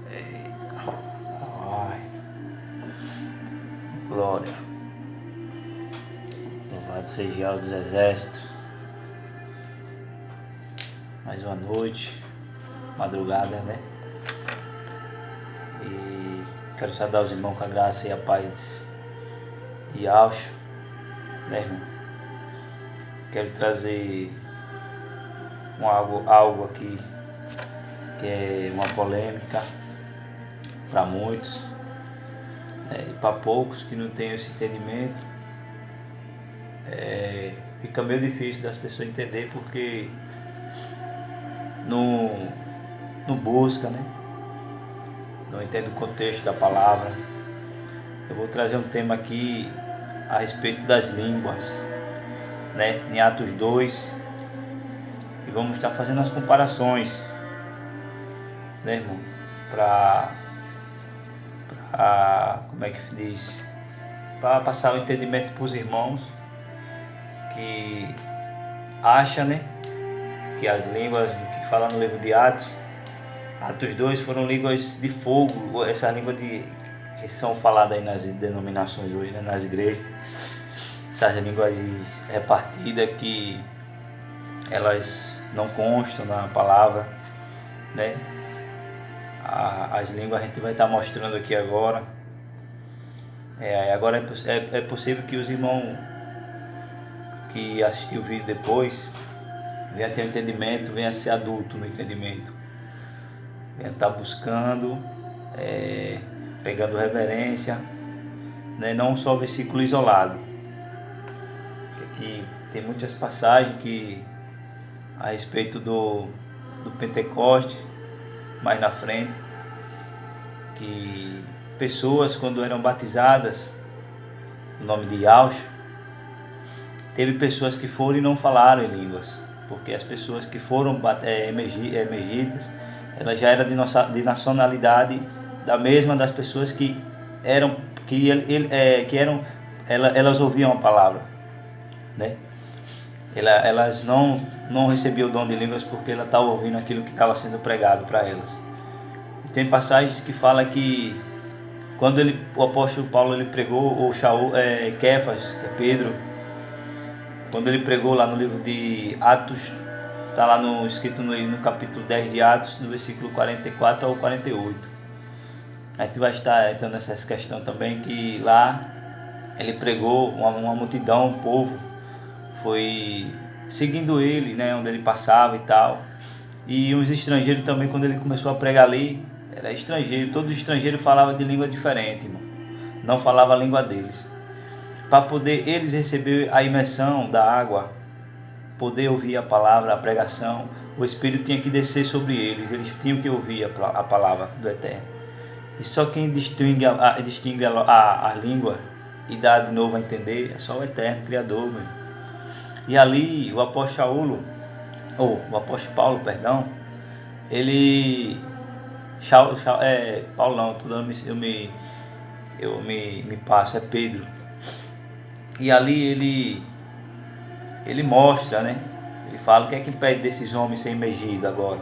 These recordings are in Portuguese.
Ai, glória. Louvado seja o dos exércitos. Mais uma noite, madrugada, né? E quero saudar os irmãos com a graça e a paz de Yahshua, né, irmão? Quero trazer algo aqui que é uma polêmica para muitos, né, e para poucos que não têm esse entendimento. Fica meio difícil das pessoas entenderem porque não busca, né? Não entende o contexto da palavra. Eu vou trazer um tema aqui a respeito das línguas, né? Em Atos 2, e vamos estar fazendo as comparações, né, irmão? Como é que diz? Para passar o entendimento para os irmãos que acham, né, que as línguas que fala no livro de Atos 2 foram línguas de fogo, essa língua que são faladas aí nas denominações hoje, né, nas igrejas, essas línguas repartidas que elas não constam na palavra, né? As línguas a gente vai estar mostrando aqui agora. Agora é possível que os irmãos que assistiu o vídeo depois venha ter um entendimento, venha ser adulto no entendimento, venha estar buscando, pegando reverência, né? Não só versículo isolado. Aqui tem muitas passagens que a respeito do Pentecoste, mais na frente, que pessoas quando eram batizadas no nome de Yahshua, teve pessoas que foram e não falaram em línguas, porque as pessoas que foram emergidas, elas já eram de nacionalidade da mesma das pessoas que elas ouviam a palavra, né? Elas não recebiam o dom de línguas porque elas estavam ouvindo aquilo que estava sendo pregado para elas. E tem passagens que fala que quando o apóstolo Paulo ele pregou, ou Kefas, que é Pedro, quando ele pregou lá no livro de Atos, está lá escrito no capítulo 10 de Atos, no versículo 44 ao 48. A gente vai estar entrando nessa questão também, que lá ele pregou, uma multidão, um povo foi seguindo ele, né, onde ele passava e tal. E os estrangeiros também, quando ele começou a pregar ali, era estrangeiro, todo estrangeiro falava de língua diferente, irmão. Não falava a língua deles. Para poder eles receber a imersão da água, poder ouvir a palavra, a pregação, o Espírito tinha que descer sobre eles tinham que ouvir a palavra do Eterno. E só quem distingue a língua e dá de novo a entender é só o Eterno, Criador, meu. E ali o apóstolo Paulo, ele... Paulo não, eu me passo, é Pedro. E ali ele mostra, né? Ele fala o que é que impede desses homens serem imergidos agora.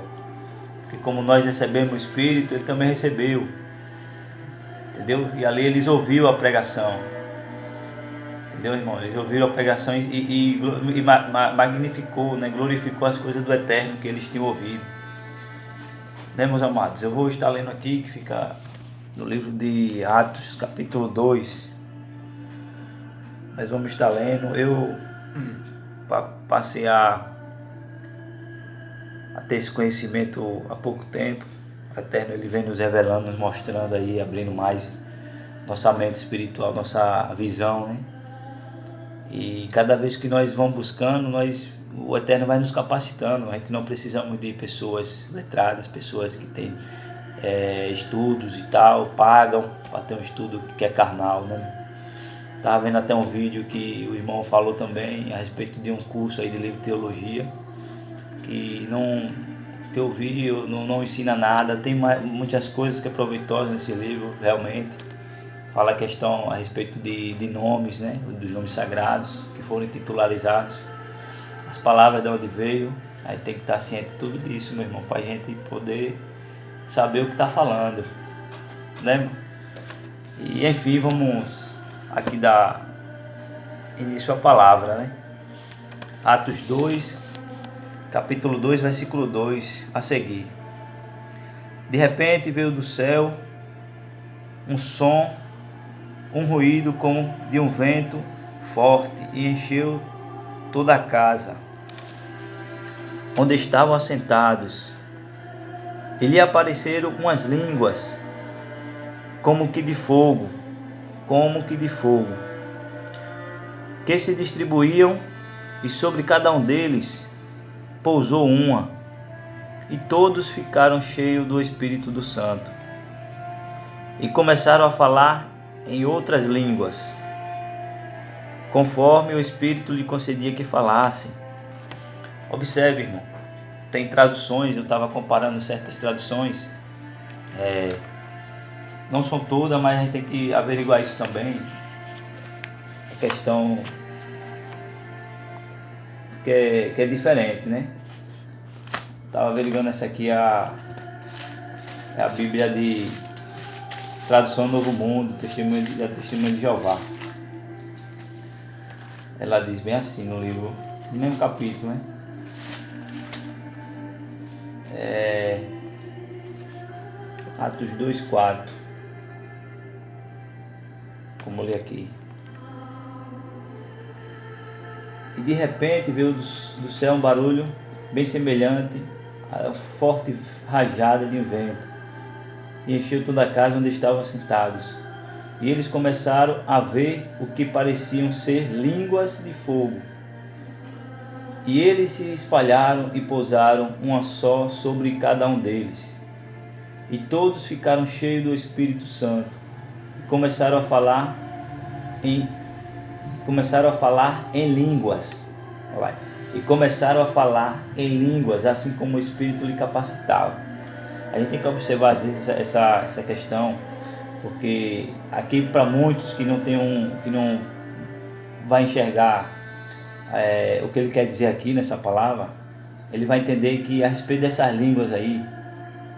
Porque como nós recebemos o Espírito, ele também recebeu. Entendeu? E ali eles ouviram a pregação. Entendeu, irmão? Eles ouviram a pregação e magnificou, né? Glorificou as coisas do Eterno que eles tinham ouvido. Né, meus amados? Eu vou estar lendo aqui, que fica no livro de Atos, capítulo 2. Nós vamos estar lendo. Eu passei a ter esse conhecimento há pouco tempo. O Eterno ele vem nos revelando, nos mostrando aí, abrindo mais nossa mente espiritual, nossa visão, né? E cada vez que nós vamos buscando, o Eterno vai nos capacitando. A gente não precisamos de pessoas letradas, pessoas que têm estudos e tal, pagam para ter um estudo que é carnal, né? Estava vendo até um vídeo que o irmão falou também a respeito de um curso aí de livro de teologia que eu vi, não ensina nada. Tem muitas coisas que é proveitosas nesse livro, realmente. Fala a questão a respeito de nomes, né? Dos nomes sagrados que foram titularizados, as palavras de onde veio. Aí tem que estar ciente de tudo isso, meu irmão, para a gente poder saber o que está falando, né, irmão? E enfim, vamos aqui dar início à palavra, né? Atos 2, capítulo 2, versículo 2 a seguir. De repente veio do céu um som, um ruído como de um vento forte e encheu toda a casa onde estavam assentados. E lhe apareceram umas línguas como que de fogo, que se distribuíam, e sobre cada um deles pousou uma, e todos ficaram cheios do Espírito do Santo, e começaram a falar em outras línguas, conforme o Espírito lhe concedia que falassem. Observe, irmão, tem traduções, eu estava comparando certas traduções, não são todas, mas a gente tem que averiguar isso também. A questão que é diferente, né? Estava averiguando essa aqui, é a Bíblia de Tradução Novo Mundo, Testemunho de Jeová. Ela diz bem assim no livro, no mesmo capítulo, né? Atos 2:4. Como eu li aqui. E de repente veio do céu um barulho bem semelhante a forte rajada de vento, e encheu toda a casa onde estavam sentados. E eles começaram a ver o que pareciam ser línguas de fogo. E eles se espalharam e pousaram uma só sobre cada um deles. E todos ficaram cheios do Espírito Santo e começaram a falar em línguas. E começaram a falar em línguas, assim como o Espírito lhe capacitava. A gente tem que observar às vezes essa questão, porque aqui para muitos que não vai enxergar o que ele quer dizer aqui nessa palavra, ele vai entender que a respeito dessas línguas aí,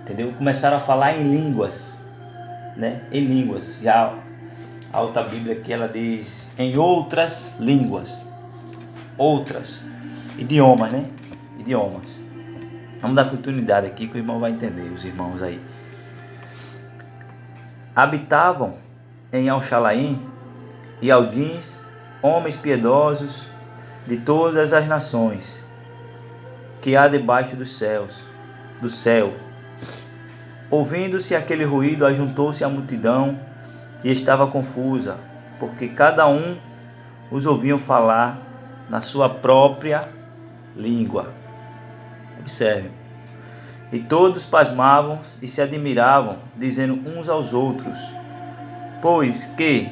entendeu? Começaram a falar em línguas, né? Em línguas. Já a outra Bíblia aqui ela diz em outras línguas, outras idiomas, né? Idiomas. Vamos dar continuidade aqui que o irmão vai entender, os irmãos aí. Habitavam em Alxalaim e Aldins homens piedosos de todas as nações que há debaixo do céu. Ouvindo-se aquele ruído, ajuntou-se a multidão e estava confusa, porque cada um os ouvia falar na sua própria língua. Observe. E todos pasmavam e se admiravam, dizendo uns aos outros: pois que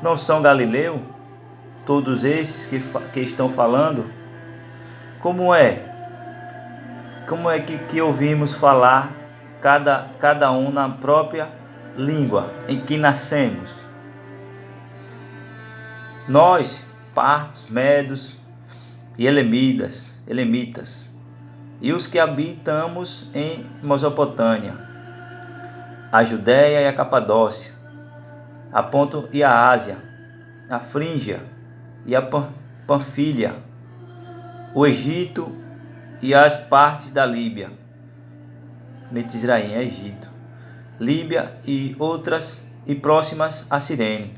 não são galileus todos esses que estão falando? Como é que ouvimos falar cada um na própria língua em que nascemos? Nós, partos, medos e elemitas, e os que habitamos em Mesopotâmia, a Judéia e a Capadócia, a Ponto e a Ásia, a Frígia e a Panfilha, o Egito e as partes da Líbia, Metisraim é Egito, Líbia e outras e próximas a Cirene,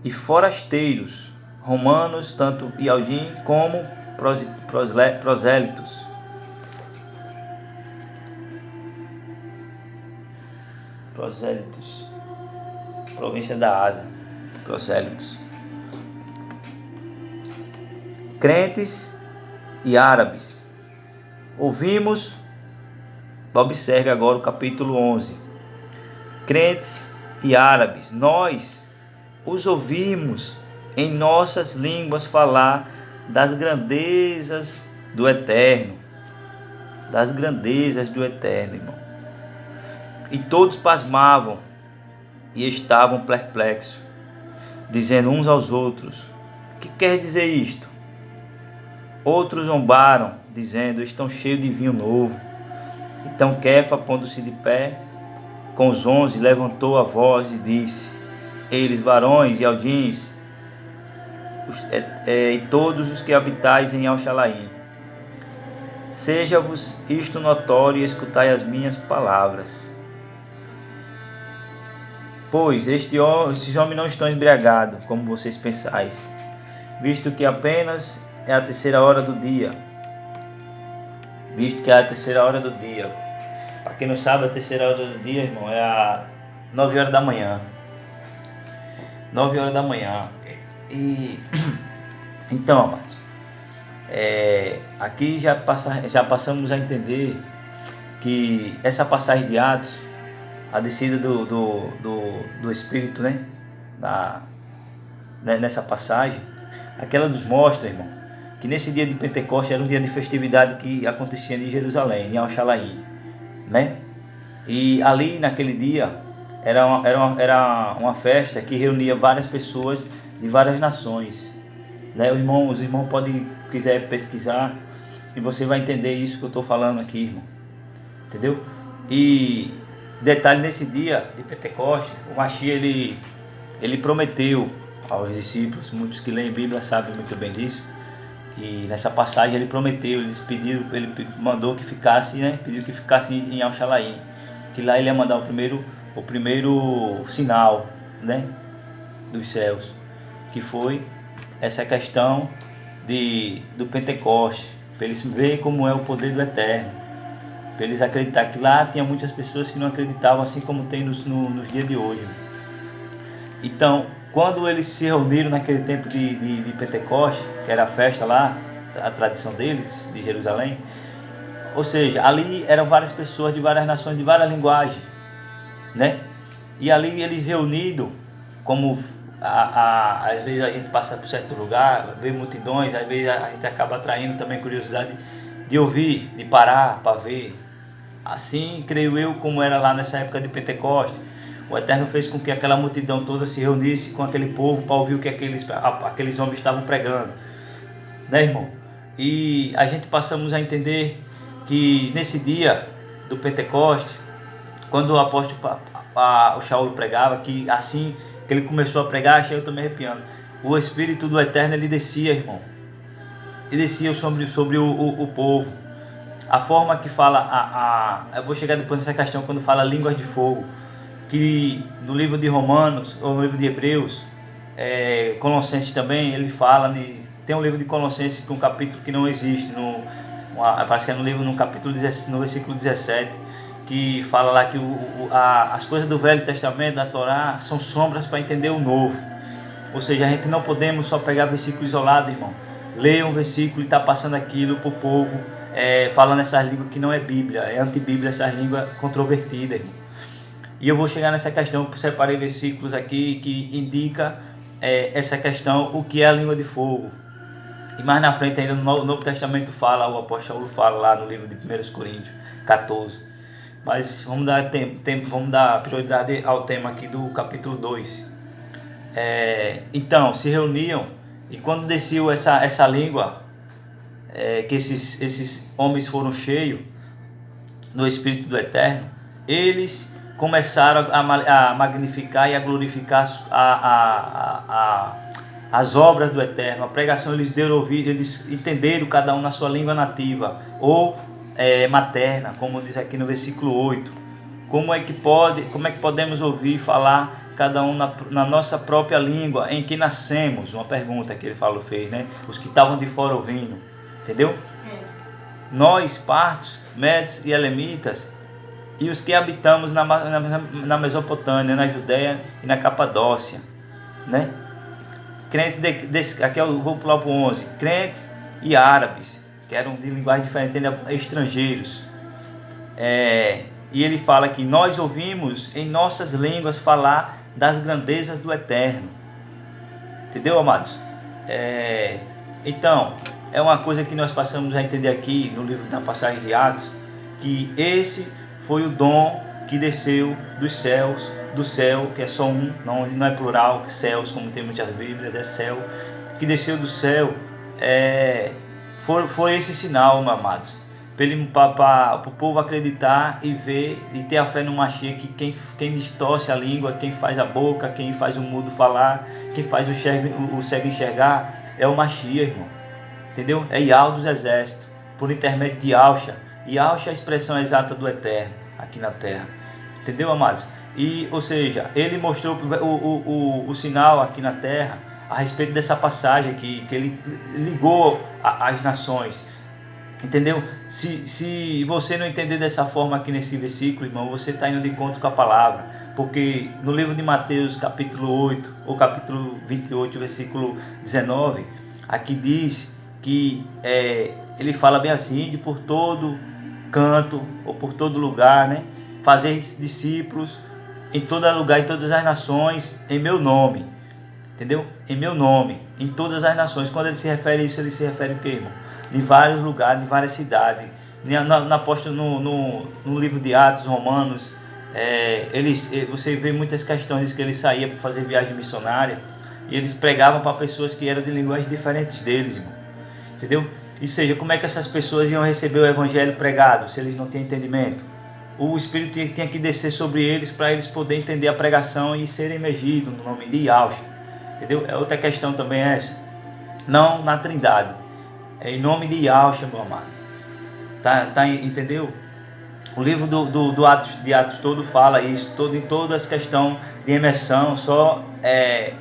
e forasteiros, romanos, tanto Ialdim como prosélitos. Província da Ásia, prosélitos. Crentes e árabes. Ouvimos, observe agora o capítulo 11. Crentes e árabes, nós os ouvimos em nossas línguas falar das grandezas do Eterno. Das grandezas do Eterno, irmão. E todos pasmavam e estavam perplexos, dizendo uns aos outros: o que quer dizer isto? Outros zombaram, dizendo: estão cheios de vinho novo. Então Kefa, pondo-se de pé com os 11, levantou a voz e disse: Eles, varões e aldins, e todos os que habitais em Alxalaim, seja-vos isto notório e escutai as minhas palavras. Pois esses homens não estão embriagados, como vocês pensais, visto que apenas é a terceira hora do dia. Para quem não sabe, a terceira hora do dia, irmão, é a 9 horas da manhã. 9 horas da manhã. E então, amados, aqui já passamos a entender que essa passagem de Atos, a descida do Espírito, né? Nessa passagem, aquela nos mostra, irmão, que nesse dia de Pentecostes era um dia de festividade que acontecia em Jerusalém, em Alxalaim, né? E ali naquele dia era uma festa que reunia várias pessoas de várias nações, né? Os irmãos podem, quiser pesquisar, e você vai entender isso que eu estou falando aqui, irmão, entendeu? E detalhe, nesse dia de Pentecostes, o Mashiach ele prometeu aos discípulos, muitos que leem Bíblia sabem muito bem disso, que nessa passagem ele prometeu, ele mandou que ficasse, né? Pediu que ficasse em Alxalaim, que lá ele ia mandar o primeiro sinal, né? Dos céus, que foi essa questão do Pentecostes, para eles verem como é o poder do Eterno, para eles acreditar que lá tinha muitas pessoas que não acreditavam, assim como tem nos dias de hoje. Então, quando eles se reuniram naquele tempo de Pentecostes, que era a festa lá, a tradição deles, de Jerusalém, ou seja, ali eram várias pessoas de várias nações, de várias linguagens, né? E ali eles reunidos, como às vezes a gente passa por certo lugar, vê multidões, às vezes a gente acaba atraindo também curiosidade de ouvir, de parar para ver. Assim, creio eu, como era lá nessa época de Pentecostes, o Eterno fez com que aquela multidão toda se reunisse com aquele povo para ouvir o que aqueles homens estavam pregando, né, irmão? E a gente passamos a entender que nesse dia do Pentecostes, quando o apóstolo o Shaul pregava, que assim que ele começou a pregar, achei eu tô me arrepiando, o Espírito do Eterno ele descia, irmão, e descia sobre o povo. A forma que fala, eu vou chegar depois nessa questão, quando fala línguas de fogo, que no livro de Romanos, ou no livro de Hebreus, Colossenses também, ele fala, tem um livro de Colossenses com um capítulo que não existe, parece que é no capítulo 17, no versículo 17, que fala lá que as coisas do Velho Testamento, da Torá, são sombras para entender o Novo. Ou seja, a gente não podemos só pegar versículo isolado, irmão. Ler um versículo e está passando aquilo para o povo, falando essas línguas que não é Bíblia, é antibíblia, essas línguas controvertidas, irmão. E eu vou chegar nessa questão, eu separei versículos aqui que indica essa questão, o que é a língua de fogo. E mais na frente ainda no Novo Testamento fala, o apóstolo fala lá no livro de 1 Coríntios 14. Mas vamos dar prioridade ao tema aqui do capítulo 2. Então, se reuniam, e quando desceu essa língua, que esses homens foram cheios do Espírito do Eterno, eles começaram a magnificar e a glorificar as obras do Eterno. A pregação eles deram ouvido, eles entenderam cada um na sua língua nativa ou materna, como diz aqui no versículo 8. Como é que podemos ouvir e falar cada um na nossa própria língua em que nascemos? Uma pergunta que ele fez, né? Os que estavam de fora ouvindo, entendeu? Nós, partos, medos e elemitas, e os que habitamos na Mesopotâmia, na Judéia e na Capadócia, né? Crentes aqui eu vou pular para o 11. Crentes e árabes, que eram de linguagem diferente, estrangeiros. E ele fala que nós ouvimos em nossas línguas falar das grandezas do Eterno. Entendeu, amados? Então, é uma coisa que nós passamos a entender aqui no livro da passagem de Atos, que esse foi o dom que desceu dos céus, do céu, que é só um, não é plural, que céus, como tem muitas Bíblias, é céu, que desceu do céu. Foi esse sinal, amados, para o povo acreditar e ver e ter a fé no Mashiach, que quem distorce a língua, quem faz a boca, quem faz o mudo falar, quem faz o cego enxergar, é o Mashiach, irmão. Entendeu? É Yahweh dos exércitos, por intermédio de Yahshua. Yahshua é a expressão exata do Eterno aqui na terra. Entendeu, amados? E, ou seja, ele mostrou o sinal aqui na terra a respeito dessa passagem aqui, que ele ligou as nações. Entendeu? Se você não entender dessa forma aqui nesse versículo, irmão, você está indo de encontro com a palavra. Porque no livro de Mateus, capítulo 8, ou capítulo 28, versículo 19, aqui diz que ele fala bem assim, de por todo canto, ou por todo lugar, né? Fazer discípulos em todo lugar, em todas as nações, em meu nome. Entendeu? Em meu nome, em todas as nações. Quando ele se refere a isso, ele se refere o quê, irmão? De vários lugares, de várias cidades. No livro de Atos, Romanos, você vê muitas questões que eles saíam para fazer viagem missionária e eles pregavam para pessoas que eram de linguagens diferentes deles, irmão. Entendeu? Ou seja, como é que essas pessoas iam receber o evangelho pregado se eles não tinham entendimento? O Espírito tinha que descer sobre eles para eles poderem entender a pregação e serem emergidos no nome de Yahshua. Entendeu? Outra questão também é essa. Não na Trindade. É em nome de Yahshua, meu amado. Entendeu? O livro do Atos todo fala isso. Em todas as questões de imersão,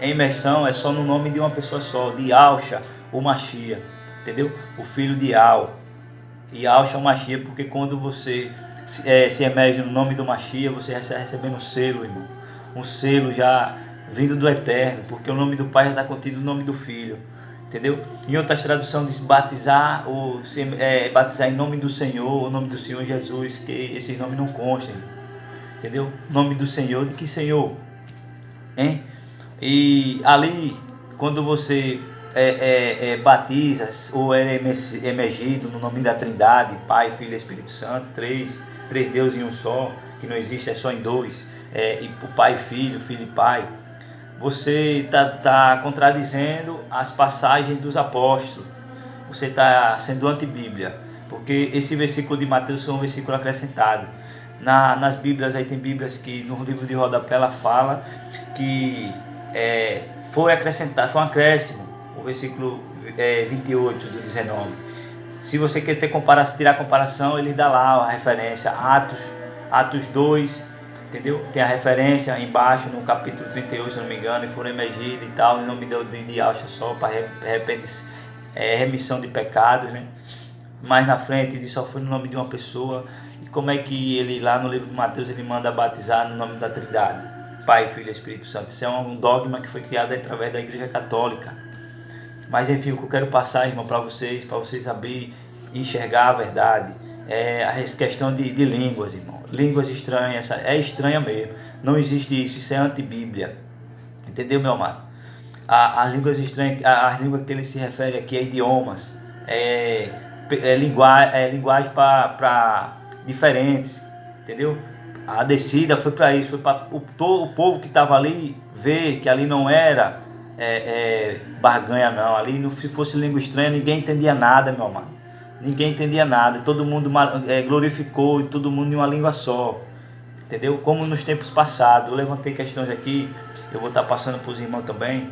imersão é só no nome de uma pessoa só. De Yahshua, o Mashiach. Entendeu? O filho de Yahweh. Yahshua é o Mashiach, porque quando você se emerge no nome do Mashiach, você está recebendo um selo, irmão. Um selo já vindo do Eterno, porque o nome do Pai já está contido no nome do Filho. Entendeu? Em outras traduções diz batizar, batizar em nome do Senhor, o nome do Senhor Jesus, que esses nomes não constem. Entendeu? Nome do Senhor, de que Senhor? Hein? E ali, quando você batiza ou é emergido no nome da Trindade, Pai, Filho e Espírito Santo, três deuses em um só, que não existe, é só em dois, e o Pai e Filho, Filho e Pai, você está contradizendo as passagens dos apóstolos, você está sendo anti-bíblia, porque esse versículo de Mateus foi um versículo acrescentado. Nas Bíblias, aí tem Bíblias que no livro de rodapé ela fala que foi acrescentado, foi um acréscimo, o versículo 28 do 19. Se você quer tirar comparação, ele dá lá a referência, Atos 2, entendeu? Tem a referência embaixo no capítulo 38, se não me engano, e foram emergidos e tal, em nome de Yahshua só, para remissão de pecados, né? Mais na frente, ele só foi no nome de uma pessoa. E como é que ele, lá no livro de Mateus, ele manda batizar no nome da Trindade? Pai, Filho e Espírito Santo. Isso é um dogma que foi criado através da Igreja Católica. Mas enfim, o que eu quero passar, irmão, para vocês abrir e enxergar a verdade, é a questão de línguas, irmão. Línguas estranhas, é estranha mesmo. Não existe isso é anti-bíblia. Entendeu, meu amado? As línguas estranhas, as línguas que ele se refere aqui é idiomas, linguagem para diferentes, entendeu? A descida foi para isso, foi para o povo que estava ali ver que ali não era barganha não, ali se fosse língua estranha ninguém entendia nada, meu amado. Ninguém entendia nada, todo mundo glorificou e todo mundo em uma língua só, entendeu? Como nos tempos passados. Eu levantei questões aqui, eu vou estar passando para os irmãos também,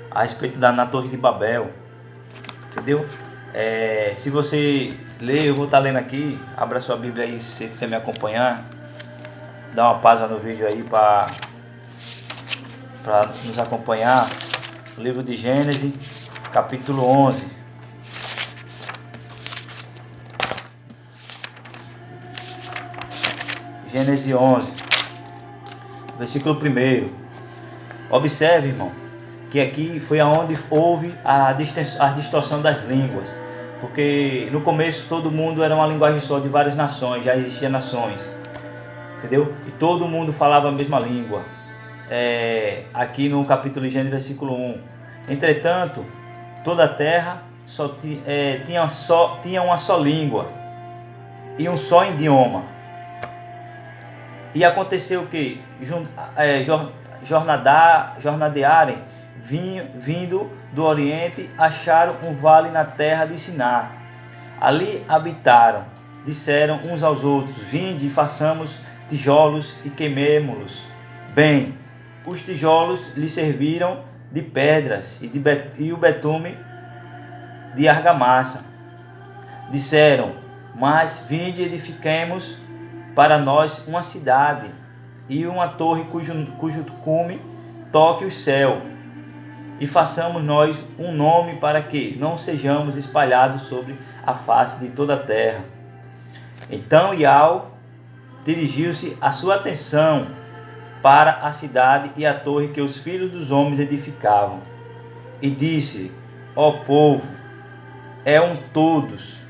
a respeito na Torre de Babel, entendeu? Se você ler, eu vou estar lendo aqui, abra sua Bíblia aí se você quer me acompanhar, dá uma pausa no vídeo aí para nos acompanhar. O livro de Gênesis, capítulo 11. Gênesis 11, versículo 1. Observe, irmão, que aqui foi aonde houve a distorção das línguas. Porque no começo todo mundo era uma linguagem só, de várias nações, já existiam nações. Entendeu? E todo mundo falava a mesma língua. Aqui no capítulo de Gênesis, versículo 1. Entretanto, toda a terra tinha uma só língua e um só idioma. E aconteceu que jornadearem, vindo do Oriente, acharam um vale na terra de Siná, Ali habitaram, disseram uns aos outros: vinde e façamos tijolos e queimemo-los. Bem, os tijolos lhe serviram de pedras e o betume de argamassa. Disseram: mas vinde e edifiquemos para nós uma cidade e uma torre cujo cume toque o céu, e façamos nós um nome para que não sejamos espalhados sobre a face de toda a terra. Então Iau dirigiu-se a sua atenção para a cidade e a torre que os filhos dos homens edificavam, e disse: ó povo, é um todos.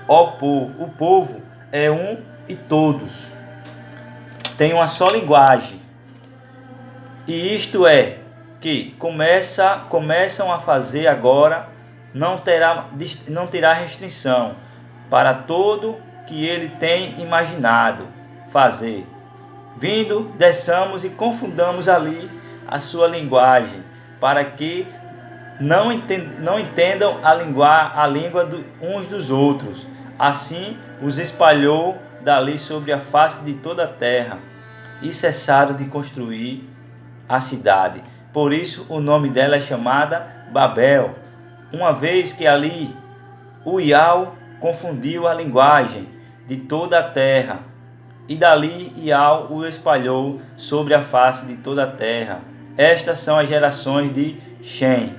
Ó povo, o povo é um e todos têm uma só linguagem. E isto é, que começam a fazer agora, não terá restrição para todo que ele tem imaginado fazer. Vindo, desçamos e confundamos ali a sua linguagem, para que não entendam a língua uns dos outros. Assim os espalhou dali sobre a face de toda a terra, e cessaram de construir a cidade. Por isso o nome dela é chamada Babel, uma vez que ali o Iau confundiu a linguagem de toda a terra, e dali Iau o espalhou sobre a face de toda a terra. Estas são as gerações de Shem.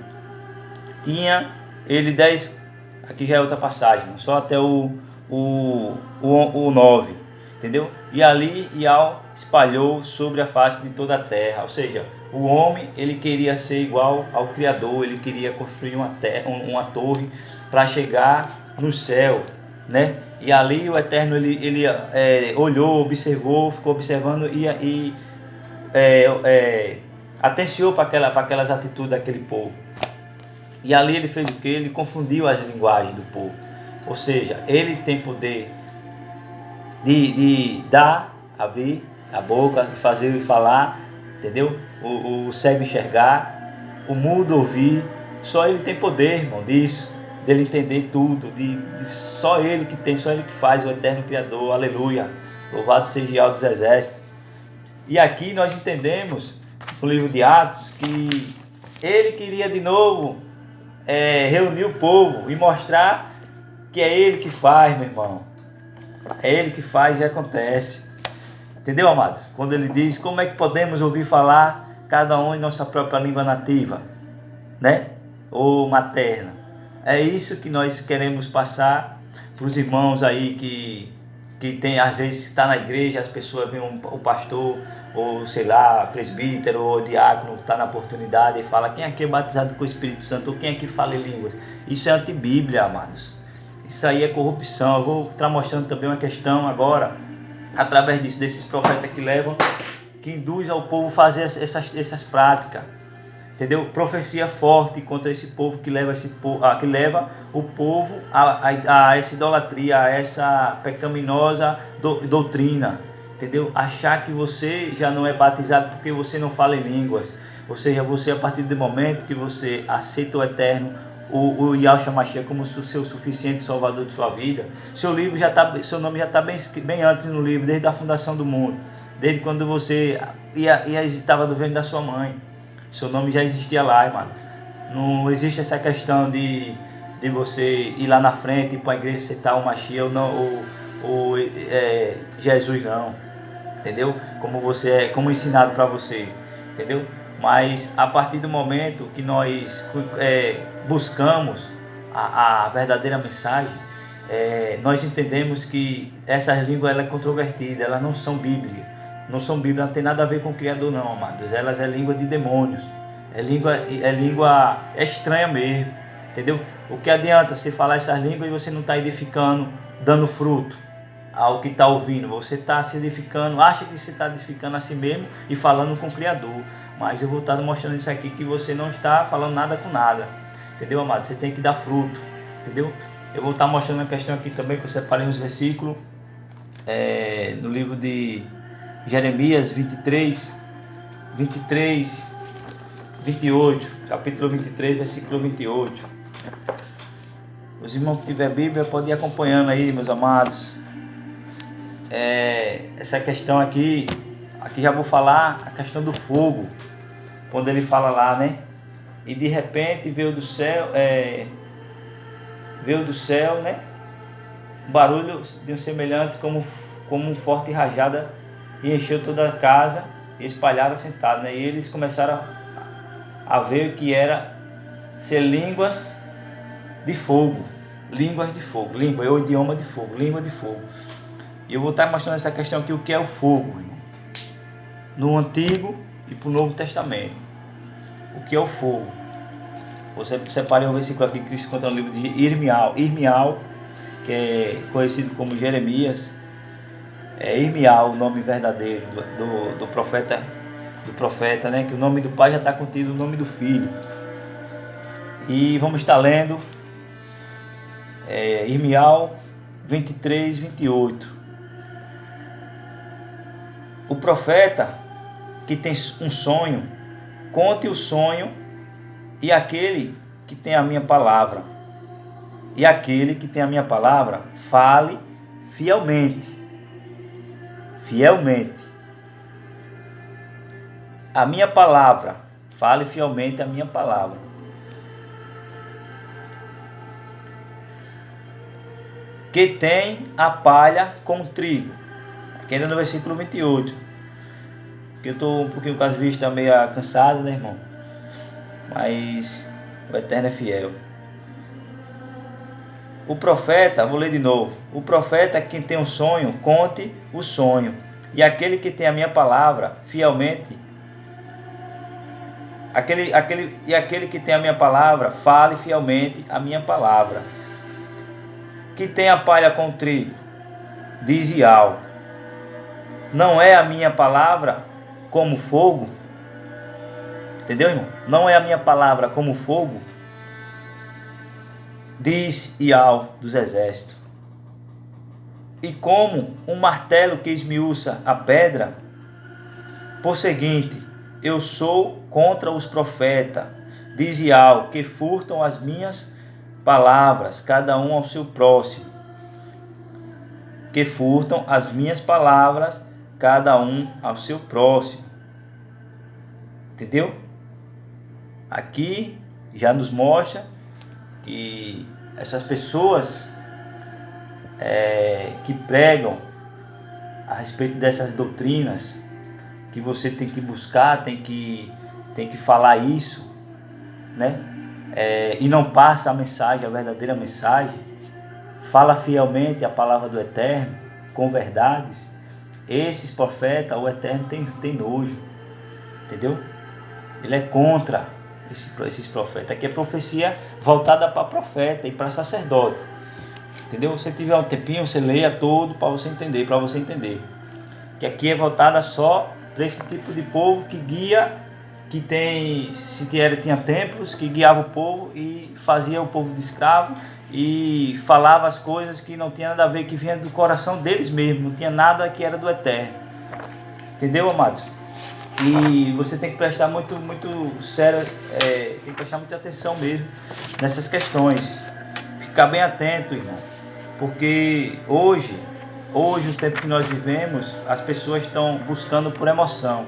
Tinha ele 10, aqui já é outra passagem, só até o 9, entendeu? E ali Iau espalhou sobre a face de toda a terra. Ou seja, o homem, ele queria ser igual ao Criador, ele queria construir uma torre para chegar no céu, né? E ali o Eterno, ele olhou, observou, ficou observando e atenciou para aquelas atitudes daquele povo. E ali ele fez o que? Ele confundiu as linguagens do povo. Ou seja, ele tem poder de dar, abrir a boca, de fazer e falar, entendeu? O cego enxergar, o mudo ouvir. Só ele tem poder, irmão, disso, dele entender tudo, só ele que tem, só ele que faz, o Eterno Criador. Aleluia, louvado seja o Yahweh dos Exércitos. E aqui nós entendemos no livro de Atos que ele queria de novo reunir o povo e mostrar que é ele que faz, meu irmão. É ele que faz e acontece. Entendeu, amados? Quando ele diz: como é que podemos ouvir falar cada um em nossa própria língua nativa, né? Ou materna. É isso que nós queremos passar para os irmãos aí que tem, às vezes está na igreja, as pessoas veem o pastor, ou sei lá, presbítero ou diácono, está na oportunidade e fala: quem aqui é batizado com o Espírito Santo? Ou quem aqui fala em línguas? Isso é antibíblia, amados. Isso aí é corrupção. Eu vou estar mostrando também uma questão agora, através desses profetas que induz ao povo a fazer essas práticas. Entendeu? Profecia forte contra esse povo que leva o povo a essa idolatria, a essa pecaminosa doutrina. Entendeu? Achar que você já não é batizado porque você não fala em línguas. Ou seja, você, a partir do momento que você aceita o Eterno, o Yahshua Mashiach como seu suficiente salvador de sua vida, seu nome já está bem antes no livro, desde a fundação do mundo, desde quando você estava do ventre da sua mãe. Seu nome já existia lá, irmão. Não existe essa questão de você ir lá na frente e para a igreja aceitar o Mashiach ou Jesus, não. Entendeu? Como ensinado para você. Entendeu? Mas a partir do momento que nós buscamos a verdadeira mensagem, nós entendemos que essas línguas ela é controvertida, elas não são bíblicas. Não são Bíblia, não tem nada a ver com o Criador, não, amados. Elas é língua de demônios. É língua estranha mesmo. Entendeu? O que adianta você falar essas línguas e você não está edificando, dando fruto ao que está ouvindo? Você está se edificando, acha que você está edificando a si mesmo e falando com o Criador. Mas eu vou estar mostrando isso aqui, que você não está falando nada com nada. Entendeu, amado? Você tem que dar fruto. Entendeu? Eu vou estar mostrando uma questão aqui também, que eu separei uns versículos no livro de Jeremias 28, capítulo 23, versículo 28. Os irmãos que tiver Bíblia podem ir acompanhando aí, meus amados. Essa questão aqui já vou falar a questão do fogo, quando ele fala lá, né? E de repente veio do céu, né? Um barulho de um semelhante como um forte rajada e encheu toda a casa e espalharam sentados, né? E eles começaram a ver o que era ser línguas de fogo. Línguas de fogo, língua é o idioma de fogo, língua de fogo. E eu vou estar mostrando essa questão aqui, o que é o fogo, irmão, no Antigo e para o Novo Testamento. O que é o fogo? Você separei um versículo aqui que se encontra no livro de Irmial, que é conhecido como Jeremias. Irmial, o nome verdadeiro do profeta, né? Que o nome do pai já está contido no nome do filho. E vamos estar lendo Irmial 23, 28. O profeta que tem um sonho, conte o sonho, e aquele que tem a minha palavra. E aquele que tem a minha palavra, fale fielmente. Fielmente. A minha palavra, fale fielmente a minha palavra. Que tem a palha com trigo. Aqui ainda no versículo 28. Que eu estou um pouquinho com as vistas meio cansadas, né, irmão? Mas o Eterno é fiel. O profeta, vou ler de novo. O profeta, quem tem um sonho, conte o sonho. E aquele que tem a minha palavra, fielmente. Aquele que tem a minha palavra, fale fielmente a minha palavra. Que tem a palha com trigo, diz Ial. Não é a minha palavra como fogo? Entendeu, irmão? Não é a minha palavra como fogo? Diz Ial dos exércitos. E como um martelo que esmiuça a pedra? Por seguinte, eu sou contra os profetas, diz Ial, que furtam as minhas palavras, cada um ao seu próximo. Que furtam as minhas palavras, cada um ao seu próximo. Entendeu? Aqui já nos mostra que essas pessoas que pregam a respeito dessas doutrinas, que você tem que buscar, tem que falar isso, né? E não passa a mensagem, a verdadeira mensagem, fala fielmente a palavra do Eterno, com verdades. Esses profetas, o Eterno tem nojo, entendeu? Ele é contra esses profetas. Aqui é profecia voltada para profeta e para sacerdote, entendeu? Se tiver um tempinho, você leia todo para você entender. Que aqui é voltada só para esse tipo de povo que guia, tinha templos, que guiava o povo e fazia o povo de escravo e falava as coisas que não tinha nada a ver, que vinha do coração deles mesmos, não tinha nada que era do Eterno. Entendeu, amados? E você tem que prestar muito sério, tem que prestar muita atenção mesmo nessas questões. Ficar bem atento, irmão. Porque hoje, o tempo que nós vivemos, as pessoas estão buscando por emoção.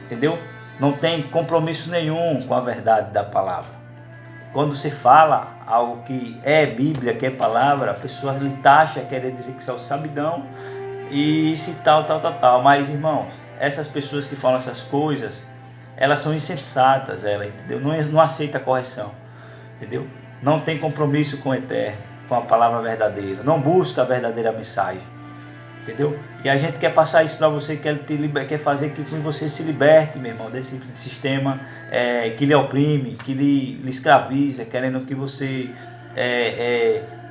Entendeu? Não tem compromisso nenhum com a verdade da palavra. Quando você fala algo que é Bíblia, que é palavra, a pessoa lhe taxa, quer dizer que você é o sabidão e se tal. Mas, irmãos, essas pessoas que falam essas coisas, elas são insensatas, entendeu? Não aceita correção, entendeu? Não tem compromisso com o Eterno, com a palavra verdadeira, não busca a verdadeira mensagem, entendeu? E a gente quer passar isso para você, quer fazer que você se liberte, meu irmão, desse sistema que lhe oprime, que lhe escraviza, querendo que você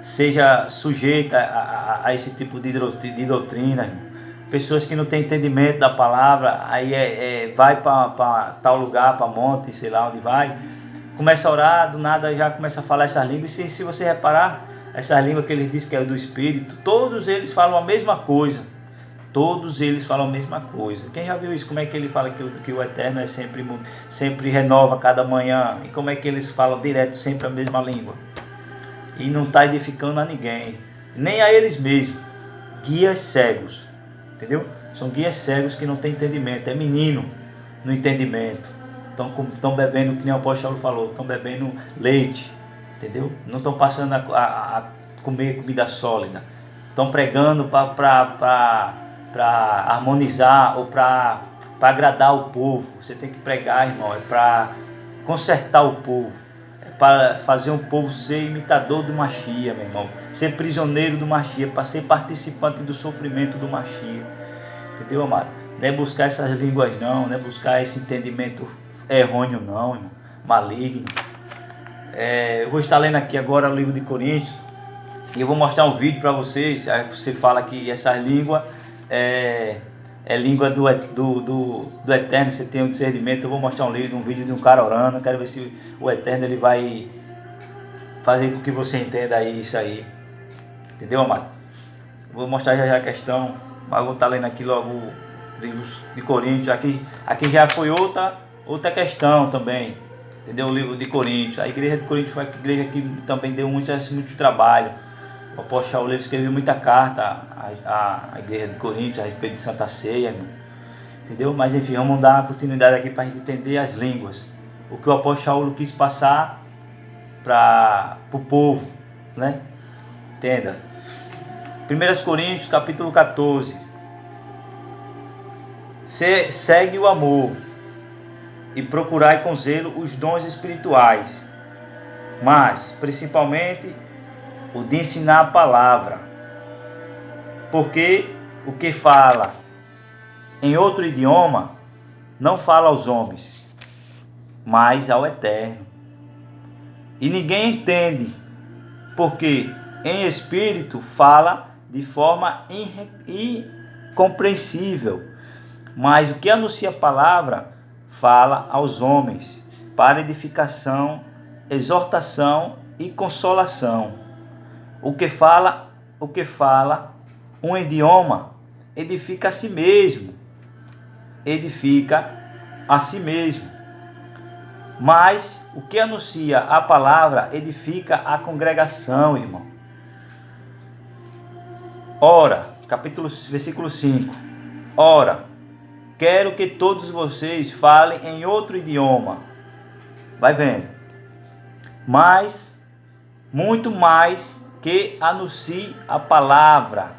seja sujeito a esse tipo de doutrina, irmão. Pessoas que não têm entendimento da palavra, aí vai para tal lugar, para monte, sei lá onde vai, começa a orar, do nada já começa a falar essas línguas. E se você reparar, essas línguas que eles dizem que é do Espírito, todos eles falam a mesma coisa. Todos eles falam a mesma coisa. Quem já viu isso? Como é que ele fala que o Eterno sempre renova cada manhã? E como é que eles falam direto sempre a mesma língua? e não está edificando a ninguém, nem a eles mesmos. Guias cegos, entendeu? São guias cegos que não têm entendimento, é menino no entendimento. Estão bebendo, que nem o apóstolo falou, estão bebendo leite, entendeu? Não estão passando a comer comida sólida. Estão pregando para harmonizar ou para agradar o povo. Você tem que pregar, irmão, é para consertar o povo, é para fazer o povo ser imitador do Machia, meu irmão, ser prisioneiro do Machia, para ser participante do sofrimento do Machia, entendeu, amado? Não é buscar essas línguas não, não é buscar esse entendimento errôneo não, irmão, maligno. Eu vou estar lendo aqui agora o livro de Coríntios e eu vou mostrar um vídeo para vocês. Você fala que essas línguas é língua do Eterno, você tem um discernimento. Eu vou mostrar um vídeo de um cara orando. Eu quero ver se o Eterno ele vai fazer com que você entenda isso aí, entendeu, amado? Vou mostrar já a questão, mas vou estar lendo aqui logo o livro de Coríntios. Aqui já foi outra questão também, entendeu? O livro de Coríntios. A igreja de Coríntios foi a igreja que também deu muito trabalho. O apóstolo Paulo escreveu muita carta à igreja de Coríntios a respeito de Santa Ceia, irmão. Entendeu? Mas enfim, vamos dar uma continuidade aqui para a gente entender as línguas. O que o apóstolo Paulo quis passar para o povo, né? Entenda. 1 Coríntios capítulo 14. Segue o amor e procurai com zelo os dons espirituais, mas principalmente o de ensinar a palavra, porque o que fala em outro idioma não fala aos homens, mas ao Eterno. E ninguém entende, porque em espírito fala de forma incompreensível, mas o que anuncia a palavra fala aos homens, para edificação, exortação e consolação. O que fala um idioma edifica a si mesmo. Mas o que anuncia a palavra edifica a congregação, irmão. Ora, versículo 5. Ora, quero que todos vocês falem em outro idioma. Vai vendo. Mas, muito mais que anuncie a palavra.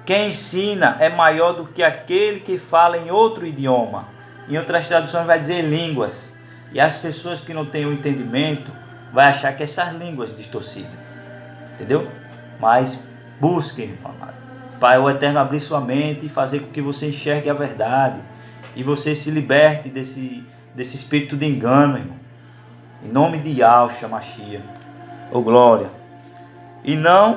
Quem ensina é maior do que aquele que fala em outro idioma. Em outras traduções vai dizer línguas. E as pessoas que não têm o entendimento vai achar que essas línguas distorcidas. Entendeu? Mas busquem, amado, para o Eterno abrir sua mente e fazer com que você enxergue a verdade. E você se liberte desse espírito de engano, irmão. Em nome de Yahshua Mashiach. Glória. E não